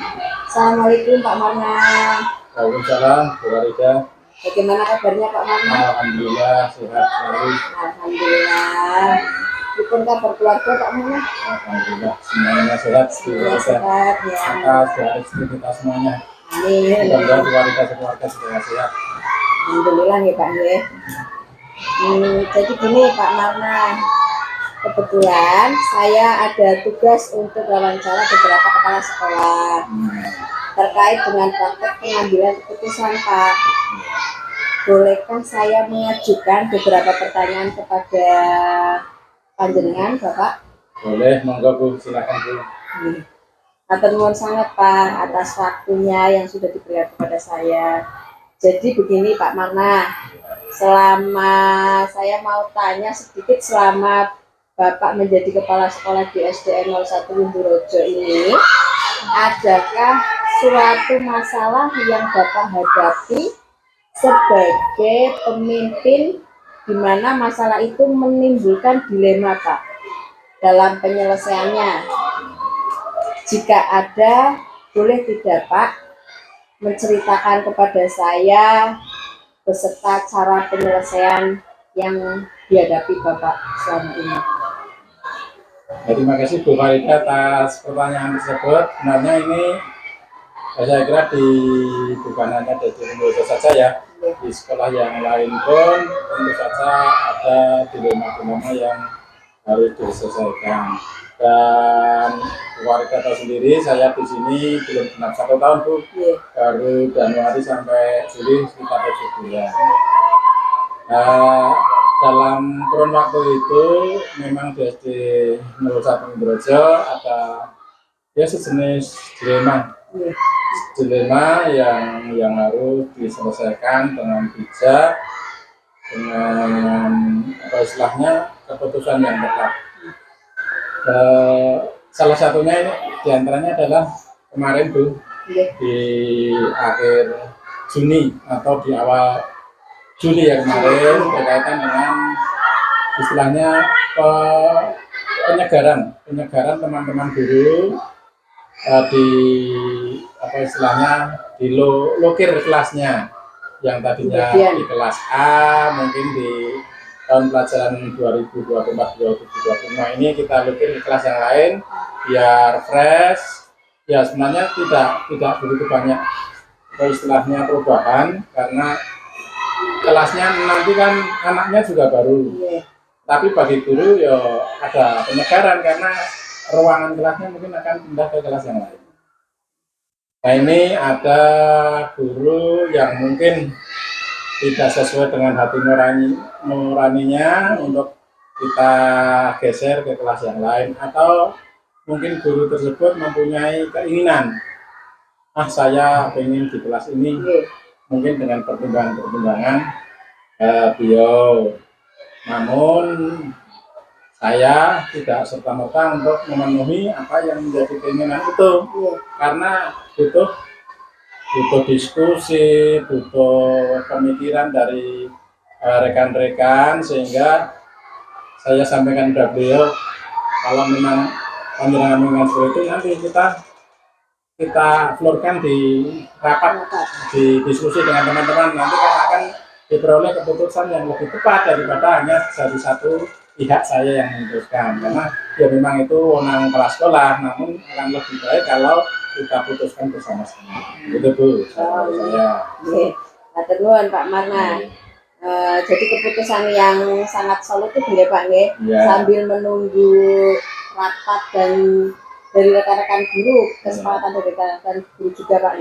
Assalamualaikum Pak Marna. Waalaikumsalam, Bu Farida. Bagaimana kabarnya Pak Marna? Alhamdulillah sehat selalu. Alhamdulillah. Gimana kabar keluarga Pak Marna? Alhamdulillah semuanya sehat. Semuanya sehat ya. Atas doa istri kita semuanya. Amin. Mudah-mudahan Bu Farida sekeluarga juga sehat. Alhamdulillah ya Pak ya. Jadi gini Pak Marna, kebetulan saya ada tugas untuk wawancara beberapa kepala sekolah terkait dengan praktek pengambilan keputusan Pak. Bolehkah saya mengajukan beberapa pertanyaan kepada panjenengan Bapak? Boleh, monggo Bu, silakan Bu. Matur nuwun sangat Pak atas waktunya yang sudah diberikan kepada saya. Jadi begini Pak Marna, selama saya mau tanya sedikit, selama Bapak menjadi kepala sekolah di SDN 01 Windurojo ini, adakah suatu masalah yang Bapak hadapi sebagai pemimpin di mana masalah itu menimbulkan dilema Pak dalam penyelesaiannya? Jika ada, boleh tidak Pak menceritakan kepada saya beserta cara penyelesaian yang dihadapi Bapak selama ini? Terima kasih Bu Farida atas pertanyaan tersebut. Sebenarnya ini saya kira bukan hanya di Indonesia saja ya, di sekolah yang lain pun tentu saja ada dilema-dilema yang harus diselesaikan. Dan keluarga tahu sendiri, saya di sini belum genap 1 tahun Bu, baru Januari sampai Juli sekitar 7 bulan. Dalam kurun waktu itu memang di SD 01 Windurojo ada ya sejenis dilema yang harus diselesaikan dengan bijak, dengan apa istilahnya keputusan yang tepat. Salah satunya ini diantaranya adalah kemarin Bu, di akhir Juni atau di awal Juli ya kemarin, berkaitan dengan istilahnya penyegaran teman-teman guru di apa istilahnya lokir kelasnya yang tadinya di kelas A mungkin di tahun pelajaran 2024-2025 ini kita lokir di kelas yang lain biar fresh. Ya sebenarnya tidak begitu banyak istilahnya perubahan karena kelasnya nanti kan anaknya juga baru, tapi bagi guru ya ada penyegaran karena ruangan kelasnya mungkin akan pindah ke kelas yang lain. Nah ini ada guru yang mungkin tidak sesuai dengan hati nuraninya untuk kita geser ke kelas yang lain, atau mungkin guru tersebut mempunyai keinginan, saya ingin di kelas ini, mungkin dengan pertimbangan-pertimbangan beliau. Namun saya tidak serta-merta untuk memenuhi apa yang menjadi keinginan itu, karena butuh diskusi, butuh pemikiran dari rekan-rekan, sehingga saya sampaikan kepada beliau kalau memang panjenengan seperti itu nanti kita florkan di rapat, di diskusi dengan teman-teman, nanti akan diperoleh keputusan yang lebih tepat daripada hanya dari satu pihak saya yang memutuskan, karena ya memang itu wewenang kepala sekolah, namun akan lebih baik kalau kita putuskan bersama-sama. Gitu Bu, saya. Matur nuwun Pak Marna. Jadi keputusan yang sangat solutif ya Pak sambil menunggu rapat dan dari rekan-rekan guru, kesepakatan dari rekan-rekan guru juga Pak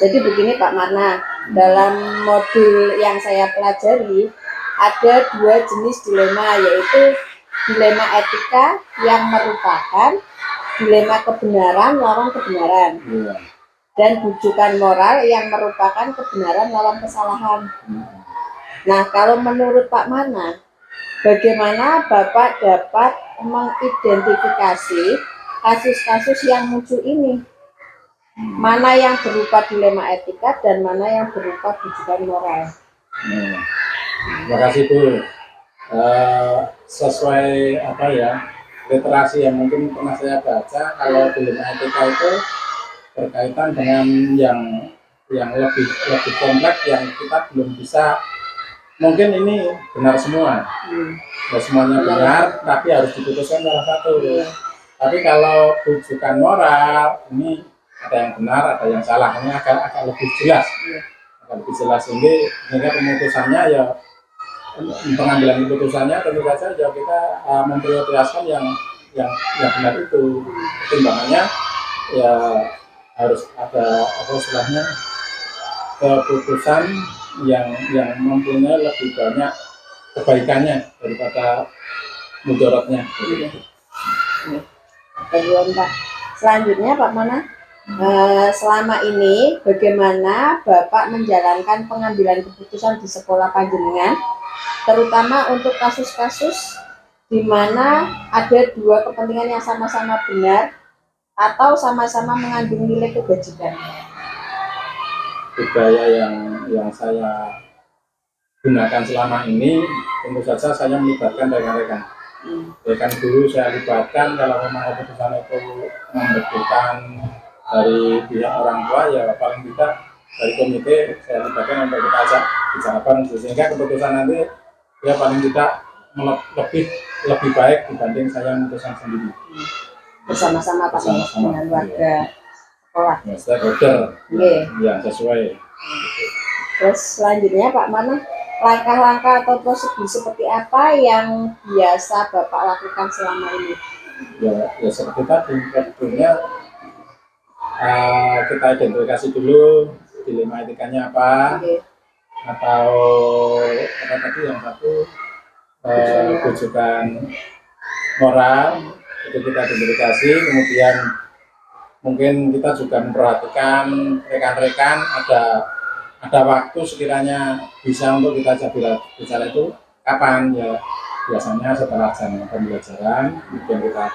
Jadi begini Pak Marna, dalam modul yang saya pelajari ada 2 jenis dilema, yaitu dilema etika yang merupakan dilema kebenaran lawan kebenaran, dan bujukan moral yang merupakan kebenaran lawan kesalahan. Nah, kalau menurut Pak Marna, bagaimana Bapak dapat mengidentifikasi kasus-kasus yang muncul ini? Mana yang berupa dilema etika dan mana yang berupa bujukan moral? Terima kasih Bu. Sesuai apa ya, literasi yang mungkin pernah saya baca, kalau dilema etika itu berkaitan dengan yang lebih kompleks yang kita belum bisa, mungkin ini benar semua, ya semuanya benar, tapi harus diputuskan salah satu. Tapi kalau rujukan moral ini ada yang benar, ada yang salah, ini agak lebih jelas, sehingga pemutusannya ya, pengambilan keputusannya tentu saja ya kita memprioritaskan yang benar itu. Pertimbangannya ya harus ada apa istilahnya, keputusan yang mempunyai lebih banyak kebaikannya daripada mudaratnya. Pak. Selanjutnya Pak Mana, selama ini bagaimana Bapak menjalankan pengambilan keputusan di sekolah panjenengan, terutama untuk kasus-kasus di mana ada dua kepentingan yang sama-sama benar atau sama-sama mengandung nilai kebajikan? Budaya yang saya gunakan selama ini, tentu saja saya melibatkan rekan-rekan. Rekan guru saya libatkan, kalau memang keputusan itu membutuhkan dari pihak orang tua, ya paling tidak dari komite saya libatkan untuk kita ajak bicarakan, sehingga keputusan nanti ya paling tidak lebih baik dibanding saya memutuskan sendiri. Bersama-sama Pak, dengan warga sekolah. Ya, stakeholder yang sesuai. Terus selanjutnya Pak Mana, langkah-langkah atau prosedur seperti apa yang biasa Bapak lakukan selama ini? Ya seperti tadi, prosedurnya kita identifikasi dulu dilema etikanya apa, atau apa tadi yang satu, rujukan moral, itu kita identifikasi. Kemudian mungkin kita juga memperhatikan rekan-rekan ada waktu sekiranya bisa untuk kita bicara itu kapan, ya biasanya setelah jam pembelajaran, kemudian kita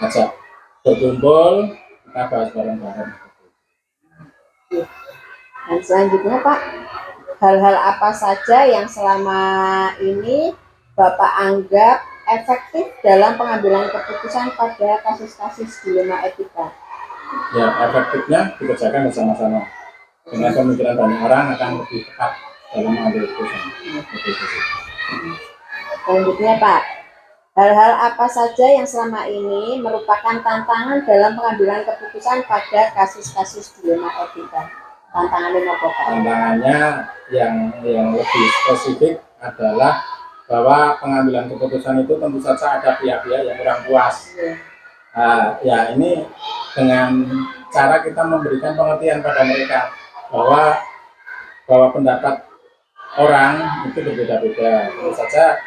ajak berkumpul, kita bahas bareng-bareng. Dan selanjutnya Pak, hal-hal apa saja yang selama ini Bapak anggap efektif dalam pengambilan keputusan pada kasus-kasus dilema etika? Ya, efektifnya dikerjakan bersama-sama. Dengan pemikiran banyak orang akan lebih tepat dalam mengambil keputusan. Selanjutnya Pak, hal-hal apa saja yang selama ini merupakan tantangan dalam pengambilan keputusan pada kasus-kasus dilema etika? Tantangannya yang lebih spesifik adalah bahwa pengambilan keputusan itu tentu saja ada pihak-pihak yang kurang puas. Ya ini dengan cara kita memberikan pengertian pada mereka bahwa pendapat orang itu berbeda-beda. Tentu saja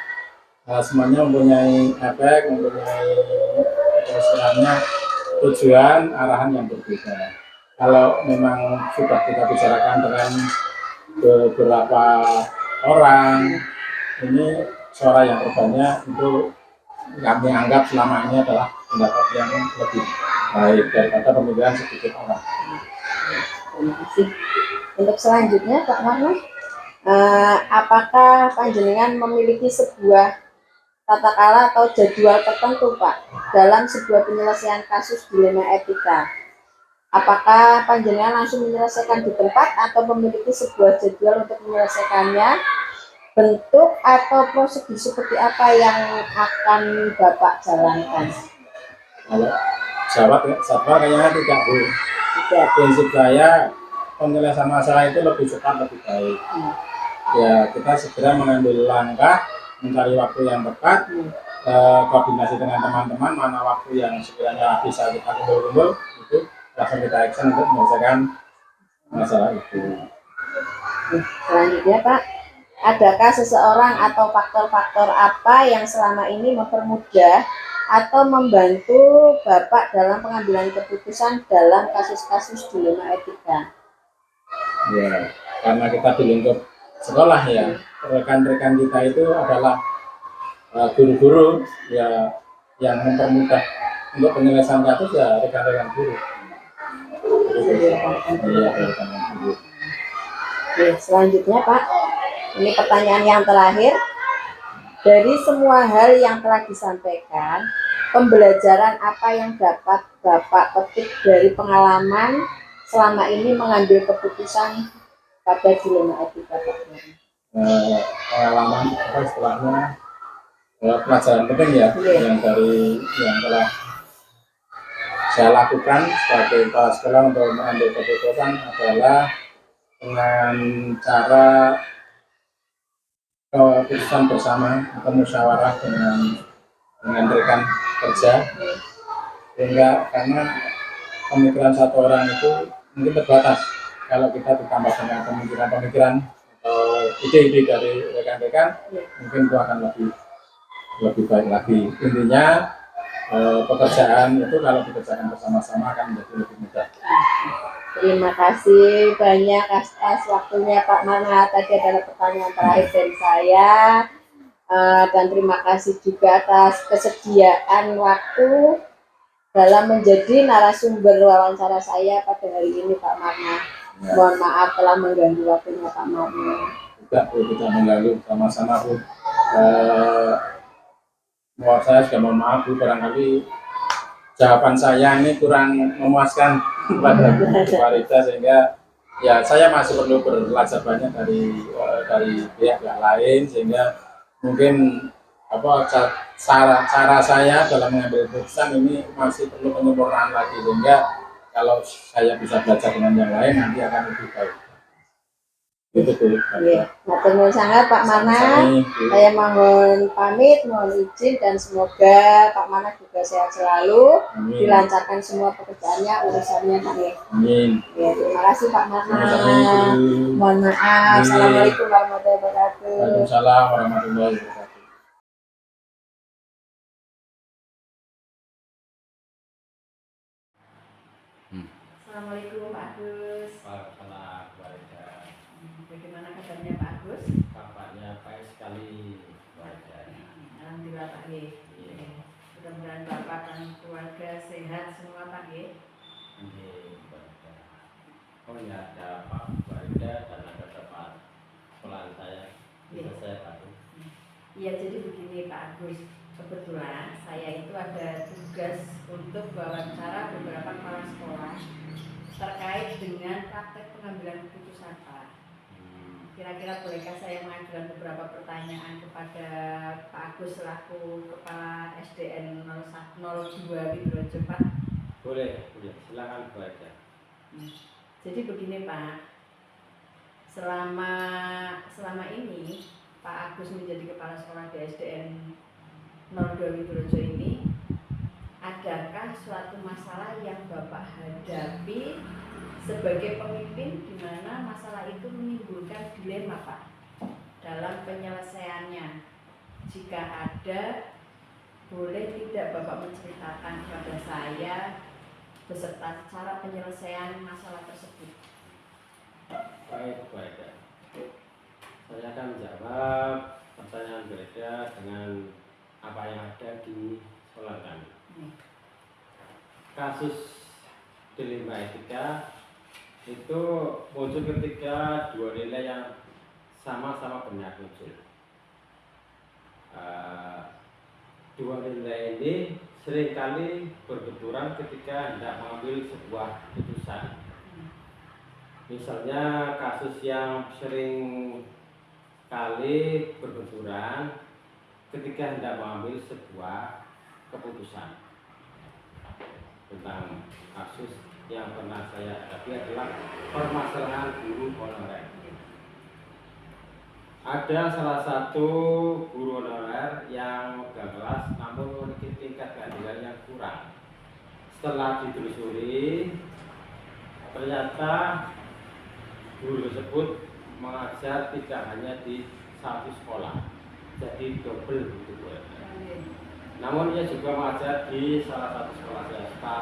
semuanya mempunyai efek, mempunyai istilahnya tujuan, arahan yang berbeda. Kalau memang sudah kita bicarakan dengan beberapa orang, ini suara yang terbanyak itu kami anggap selama ini adalah pendapat yang lebih baik daripada pemikiran sedikit orang. Terima kasih. Untuk selanjutnya Pak Marno, apakah panjenengan memiliki sebuah tata cara atau jadwal tertentu Pak dalam sebuah penyelesaian kasus dilema etika? Apakah panjenengan langsung menyelesaikan di tempat atau memiliki sebuah jadwal untuk menyelesaikannya? Bentuk atau prosedur seperti apa yang akan Bapak jalankan? Kalau jawab kayaknya tidak, Bu. Prinsip saya penyelesaian masalah itu lebih cepat lebih baik. Ya kita segera mengambil langkah, mencari waktu yang tepat, koordinasi dengan teman-teman mana waktu yang sekiranya bisa kita kumpul-kumpul, itu langsung kita action untuk menyelesaikan masalah itu. Selanjutnya Pak, adakah seseorang atau faktor-faktor apa yang selama ini mempermudah atau membantu Bapak dalam pengambilan keputusan dalam kasus-kasus dilema etika? Ya, karena kita di lingkup sekolah ya, rekan-rekan kita itu adalah guru-guru ya, yang mempermudah untuk penyelesaian kasus ya rekan-rekan guru. Oke, selanjutnya Pak, ini pertanyaan yang terakhir. Dari semua hal yang telah disampaikan, pembelajaran apa yang dapat Bapak petik dari pengalaman selama ini mengambil keputusan pada dilema etika Pak Marna? Pengalaman apa istilahnya, pelajaran penting ya, yang telah saya lakukan sebagai kepala sekolah untuk mengambil keputusan adalah dengan cara keputusan bersama atau musyawarah dengan rekan kerja, sehingga karena pemikiran satu orang itu mungkin terbatas. Kalau kita ditambah dengan pemikiran-pemikiran atau ide-ide dari rekan-rekan, mungkin itu akan lebih baik lagi. Intinya pekerjaan itu kalau dikerjakan bersama-sama akan menjadi lebih mudah. Terima kasih banyak atas waktunya Pak Marna. Tadi adalah pertanyaan terakhir dari saya. Dan terima kasih juga atas kesediaan waktu dalam menjadi narasumber wawancara saya pada hari ini Pak Marna. Mohon maaf telah mengganggu waktunya Pak Marna. Tidak, Bu, tidak mengganggu, sama-sama, Bu. Saya juga mohon maaf, Bu, barangkali jawaban saya ini kurang memuaskan kepada Bu Farida, sehingga ya saya masih perlu belajar banyak dari pihak lain, sehingga mungkin cara saya dalam mengambil keputusan ini masih perlu penyempurnaan lagi, sehingga kalau saya bisa belajar dengan yang lain nanti akan lebih baik. Itu Bu. Iya, matur sangat Pak Marna. Saya mohon pamit, mohon izin, dan semoga Pak Marna juga sehat selalu. Amin. Dilancarkan semua pekerjaannya, urusannya Pak. Amin. Ya, terima kasih Pak Marna. Mohon maaf. Assalamualaikum warahmatullahi wabarakatuh. Waalaikumsalam warahmatullahi wabarakatuh. Assalamualaikum Pak Agus. Waalaikumsalam warahmatullahi. Bagaimana kabarnya Pak Agus? Kabarnya baik sekali, warga. Alhamdulillah Pak G. Mudah-mudahan Bapak dan keluarga sehat semua Pak G. Warga. Oh ya, ada Pak Warga dan ada tempat sekolah saya. Bisa saya bantu? Iya, jadi begini Pak Agus. Kebetulan saya itu ada tugas untuk wawancara beberapa kepala sekolah terkait dengan praktek pengambilan keputusan Pak. Kira-kira bolehkah saya mengajukan beberapa pertanyaan kepada Pak Agus selaku Kepala SDN 02 gitu aja Pak? Boleh, silakan Bu aja. Jadi begini Pak, selama ini Pak Agus menjadi Kepala Sekolah di SDN 02 Widorejo ini, adakah suatu masalah yang Bapak hadapi sebagai pemimpin di mana masalah itu menimbulkan dilema Pak dalam penyelesaiannya? Jika ada, boleh tidak Bapak menceritakan kepada saya beserta cara penyelesaian masalah tersebut? Baik, Bu Aida. Saya akan menjawab pertanyaan Bu Aida dengan apa yang ada di sekolah kami. Kasus dilema etika itu muncul ketika dua nilai yang sama-sama benar muncul. Dua nilai ini seringkali berbenturan ketika hendak mengambil sebuah keputusan. Misalnya kasus yang sering kali berbenturan ketika hendak mengambil sebuah keputusan. Tentang kasus yang pernah saya hadapi adalah permasalahan guru honorer. Ada salah satu guru honorer yang megang kelas namun memiliki tingkat keahlian yang kurang. Setelah ditelusuri, ternyata guru tersebut mengajar tidak hanya di satu sekolah, jadi double gitu. Namun ia juga mengajar di salah satu sekolah swasta.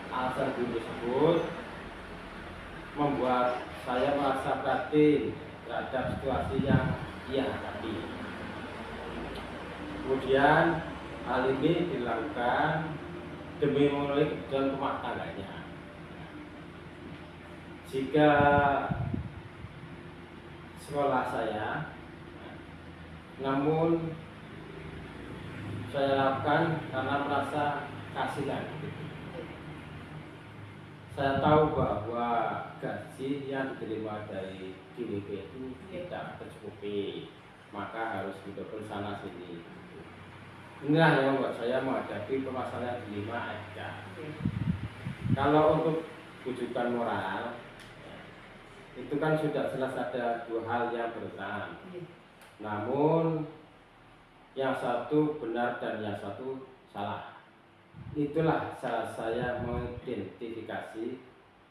Alasan guru tersebut membuat saya merasa prihatin terhadap situasi yang ia hadapi. Kemudian hal ini dilakukan demi memenuhi kebutuhan rumah tangganya. Jika sekolah saya, namun saya lakukan karena merasa kasihan. saya tahu bahwa gaji yang diterima dari DWP itu tidak tercukupi, maka harus didobel sana sini. Inilah yang membuat saya menghadapi permasalahan dilema etika. Kalau untuk rujukan moral, itu kan sudah jelas ada dua hal yang bertentangan. Namun yang satu benar dan yang satu salah. Itulah cara saya mengidentifikasi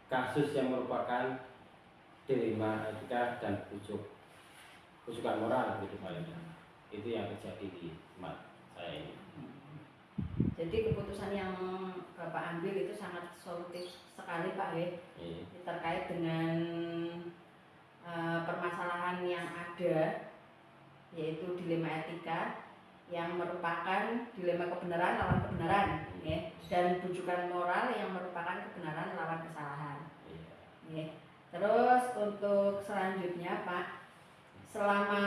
kasus yang merupakan dilema etika dan rujukan moral gitu palingnya. Itu yang terjadi di tempat saya ini. Jadi keputusan yang Bapak ambil itu sangat solutif sekali Pak ya, terkait dengan permasalahan yang ada, yaitu dilema etika yang merupakan dilema kebenaran lawan kebenaran, ya, dan rujukan moral yang merupakan kebenaran lawan kesalahan. Ya. Terus untuk selanjutnya Pak, selama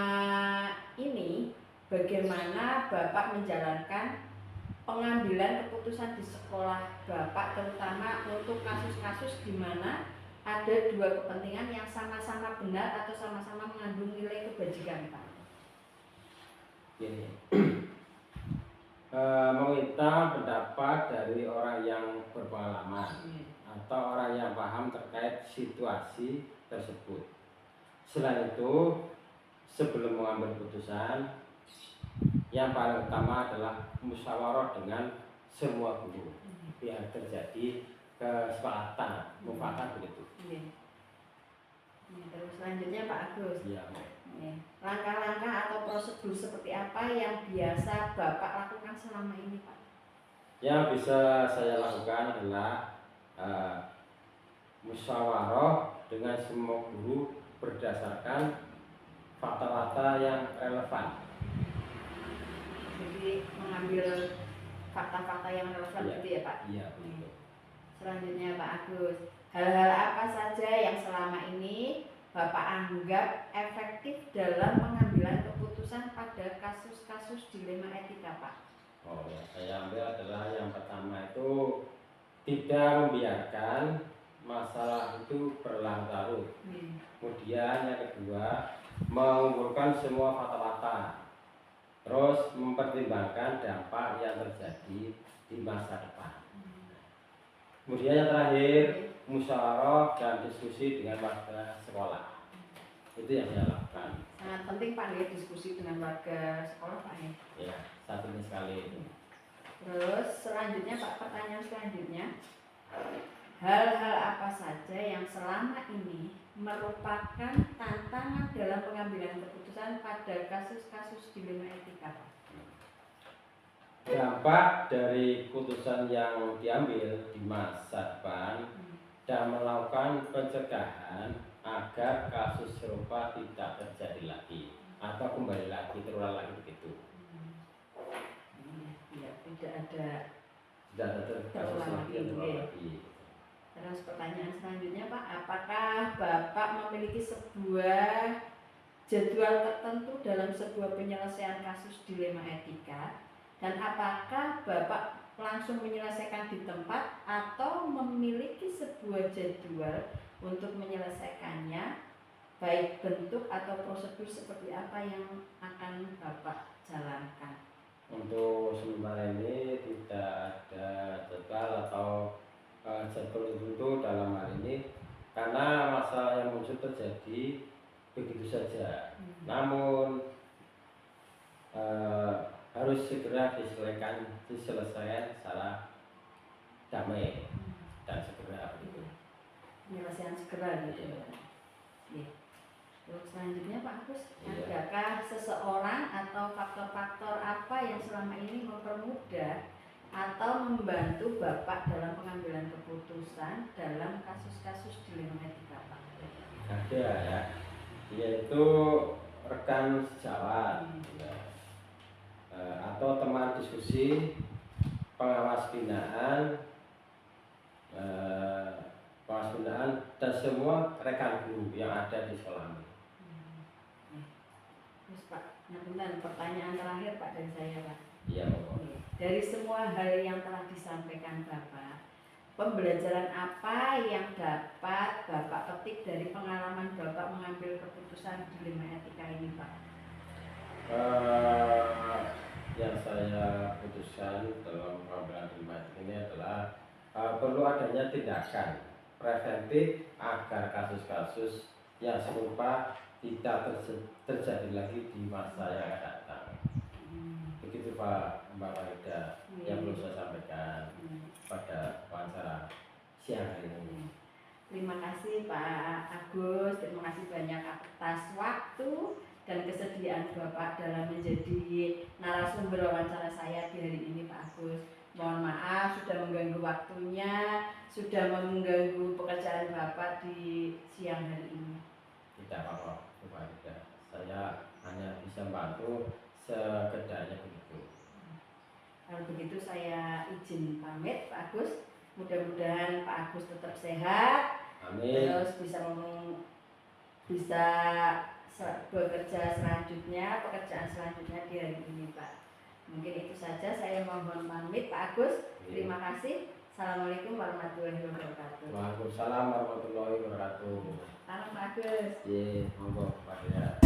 ini bagaimana Bapak menjalankan pengambilan keputusan di sekolah Bapak, terutama untuk kasus-kasus di mana ada dua kepentingan yang sama-sama benar atau sama-sama mengandung nilai kebajikan Pak? Gini, meminta pendapat dari orang yang berpengalaman atau orang yang paham terkait situasi tersebut. Selain itu, sebelum mengambil keputusan, yang paling utama adalah musyawarah dengan semua guru biar terjadi kesepakatan, mufakat begitu. Terus selanjutnya Pak Agus, Ya. Langkah-langkah atau prosedur seperti apa yang biasa Bapak lakukan selama ini Pak? Yang bisa saya lakukan adalah musyawarah dengan semua guru berdasarkan fakta-fakta yang relevan. Jadi mengambil fakta-fakta yang relevan Ya. gitu ya Pak? Iya begitu. Selanjutnya Pak Agus, hal-hal apa saja yang selama ini Bapak anggap efektif dalam pengambilan keputusan pada kasus-kasus dilema etika Pak? Oh ya, saya ambil adalah yang pertama itu tidak membiarkan masalah itu berlarut-larut. Kemudian yang kedua, mengumpulkan semua fakta-fakta. Terus mempertimbangkan dampak yang terjadi di masa depan. Kemudian yang terakhir, musyawarah dan diskusi dengan warga sekolah. Itu yang saya lakukan. Sangat penting Pak ya, diskusi dengan warga sekolah Pak ya. Ya, satu ini sekali. Terus selanjutnya Pak, pertanyaan selanjutnya, hal-hal apa saja yang selama ini merupakan tantangan dalam pengambilan keputusan pada kasus-kasus dilema etika Pak? Dampak dari putusan yang diambil di masa depan dan melakukan pencegahan agar kasus serupa tidak terjadi lagi atau kembali lagi terulang lagi begitu. Ya, tidak ada kasus lagi yang terulang lagi. Terus pertanyaan selanjutnya Pak, apakah Bapak memiliki sebuah jadwal tertentu dalam sebuah penyelesaian kasus dilema etika? Dan apakah Bapak langsung menyelesaikan di tempat atau memiliki sebuah jadwal untuk menyelesaikannya, baik bentuk atau prosedur seperti apa yang akan Bapak jalankan? Untuk sementara ini tidak ada jadwal atau jadwal tertentu dalam hal ini karena masalah yang muncul terjadi begitu saja. Namun harus segera diselesaikan secara damai dan segera begitu. Penyelesaian segera gitu. Ya. Terus selanjutnya Pak Agus, adakah seseorang atau faktor-faktor apa yang selama ini mempermudah atau membantu Bapak dalam pengambilan keputusan dalam kasus-kasus dilema etika Pak? Ada ya, yaitu rekan sejawat. Atau teman diskusi, pengawas binaan, dan semua rekan guru yang ada di sekolah. Terus Pak, nah pertanyaan terakhir Pak dari saya Pak. Iya Bapak. Dari semua hal yang telah disampaikan Bapak, pembelajaran apa yang dapat Bapak petik dari pengalaman Bapak mengambil keputusan dilema etika ini, Pak? Yang saya putuskan dalam pengambilan dilema etika ini adalah perlu adanya tindakan preventif agar kasus-kasus yang serupa tidak terjadi lagi di masa yang akan datang. Begitu Pak Mbak Farida yang perlu saya sampaikan pada wawancara siang hari ini. Terima kasih Pak Agus, terima kasih banyak atas waktu dan kesediaan Bapak dalam menjadi narasumber wawancara saya di hari ini Pak Agus. Mohon maaf sudah mengganggu waktunya, sudah mengganggu pekerjaan Bapak di siang hari ini. Tidak apa-apa Bu Farida, saya hanya bisa bantu sekedarnya begitu. Kalau begitu saya izin pamit Pak Agus. Mudah-mudahan Pak Agus tetap sehat. Amin. Terus bisa bekerja selanjutnya, pekerjaan selanjutnya di hari ini Pak. Mungkin itu saja, saya mohon pamit Pak Agus. Terima kasih. Assalamualaikum warahmatullahi wabarakatuh. Waalaikumsalam warahmatullahi wabarakatuh. Salam Pak Agus. Monggo Pak ya.